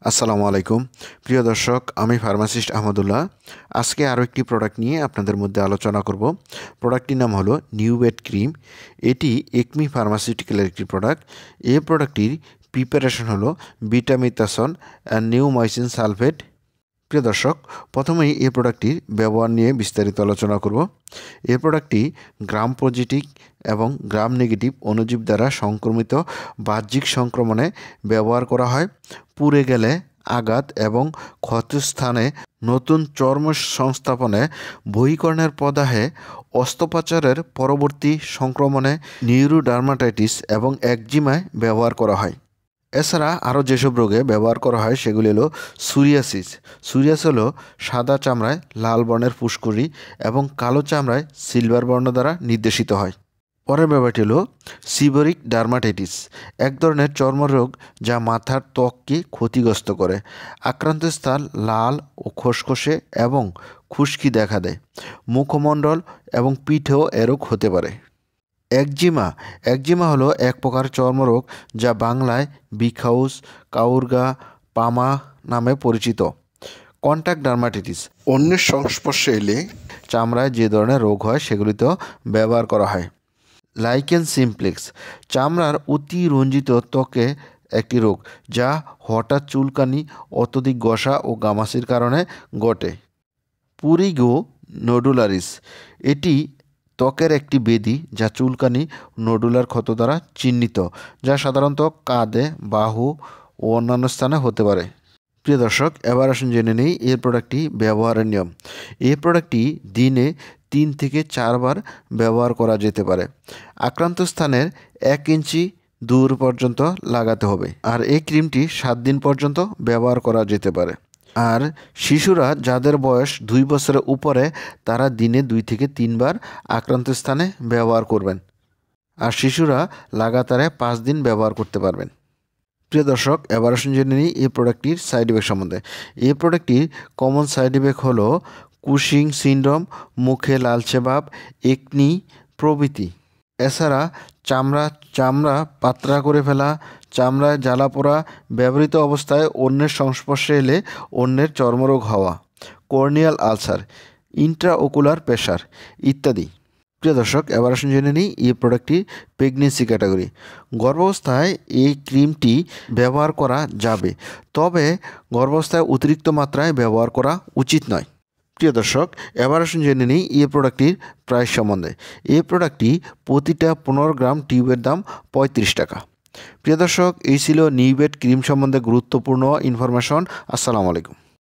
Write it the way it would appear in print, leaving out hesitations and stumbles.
আসসালামু আলাইকুম প্রিয় দর্শক, আমি ফার্মাসিস্ট আহমদুল্লাহ। আজকে আরও একটি প্রোডাক্ট নিয়ে আপনাদের মধ্যে আলোচনা করব। প্রোডাক্টটির নাম হলো নিউবেট ক্রিম। এটি একমি ফার্মাসিউটিক্যালের একটি প্রোডাক্ট। এই প্রোডাক্টটির প্রিপারেশন হলো বিটামিথাসন অ্যান্ড নিউমাইসিন সালফেট। প্রিয় দর্শক, প্রথমেই এই প্রোডাক্টটির ব্যবহার নিয়ে বিস্তারিত আলোচনা করব। এই প্রোডাক্টটি গ্রাম পজিটিভ এবং গ্রাম নেগেটিভ অণুজীব দ্বারা সংক্রমিত বাহ্যিক সংক্রমণে ব্যবহার করা হয়। পুড়ে গেলে, আঘাত এবং ক্ষতস্থানে নতুন চর্ম সংস্থাপনে, বহিকর্ণের প্রদাহে, অস্ত্রোপচারের পরবর্তী সংক্রমণে, নিউরোডার্মাটাইটিস এবং একজিমায় ব্যবহার করা হয়। এছাড়া আরও যেসব রোগে ব্যবহার করা হয় সেগুলি হলো সোরিয়াসিস। সোরিয়াস হলো সাদা চামড়ায় লাল বর্ণের ফুসকুড়ি এবং কালো চামড়ায় সিলভার বর্ণ দ্বারা নির্দেশিত হয়। পরের ব্যাপারটি হলো সিবরিক ডার্মাটাইটিস, এক ধরনের চর্মরোগ যা মাথার ত্বককে ক্ষতিগ্রস্ত করে। আক্রান্ত স্থান লাল ও খসখসে এবং খুশকি দেখা দেয়। মুখমণ্ডল এবং পিঠেও এরোগ হতে পারে। একজিমা হলো এক প্রকার চর্মরোগ যা বাংলায় বিখাউস, কাউরগা, পামা নামে পরিচিত। কন্ট্যাক্ট ডার্মাটাইটিস, অন্যের সংস্পর্শে এলে চামড়ায় যে ধরনের রোগ হয় সেগুলিতেও ব্যবহার করা হয়। লাইকেন সিমপ্লেক্স, চামড়ার অতি রঞ্জিত ত্বকে একটি রোগ যা হঠাৎ চুলকানি, অত্যধিক ঘষা ও গামাসির কারণে ঘটে। পুরিগো নোডুলারিস, এটি ত্বকের একটি ব্যাধি যা চুলকানি, নোডুলার ক্ষত দ্বারা চিহ্নিত, যা সাধারণত কাঁধে, বাহু ও অন্যান্য স্থানে হতে পারে। প্রিয় দর্শক, এবার আসুন জেনে নেই এই প্রোডাক্টটি ব্যবহারের নিয়ম। এই প্রোডাক্টটি দিনে 3 থেকে 4 বার ব্যবহার করা যেতে পারে। আক্রান্ত স্থানের 1 ইঞ্চি দূর পর্যন্ত লাগাতে হবে। আর এই ক্রিমটি 7 দিন পর্যন্ত ব্যবহার করা যেতে পারে। আর শিশুরা যাদের বয়স 2 বছরের উপরে, তারা দিনে 2 থেকে 3 বার আক্রান্ত স্থানে ব্যবহার করবেন। আর শিশুরা লাগাতারে 5 দিন ব্যবহার করতে পারবেন। প্রিয় দর্শক, এবার আসুন জেনে নিই এই প্রোডাক্টটির সাইড ইফেক্ট সম্বন্ধে। এই প্রোডাক্টটির কমন সাইড ইফেক্ট হলো কুশিং সিনড্রোম, মুখে লালচে ভাব, একনি প্রভৃতি। এছাড়া চামড়া পাতলা করে ফেলা, চামড়ায় জ্বালা পোড়া, ব্যবহৃত অবস্থায় অন্যের সংস্পর্শে এলে অন্যের চর্মরোগ হওয়া, কর্নিয়াল আলসার, ইন্ট্রাওকুলার প্রেসার ইত্যাদি। প্রিয় দর্শক, এবার আসুন জেনে নিই এই প্রোডাক্টটি প্রেগনেন্সি ক্যাটাগরি। গর্ভাবস্থায় এই ক্রিমটি ব্যবহার করা যাবে, তবে গর্ভাবস্থায় অতিরিক্ত মাত্রায় ব্যবহার করা উচিত নয়। প্রিয় দর্শক, এবার আসুন জেনে নিই এই প্রোডাক্টটির প্রাইস সম্বন্ধে। এই প্রোডাক্টটি প্রতিটা 15 গ্রাম টিউবের দাম 35 টাকা। প্রিয় দর্শক, এই ছিল নিউবেট ক্রিম সম্বন্ধে গুরুত্বপূর্ণ ইনফরমেশন। আসসালামু আলাইকুম।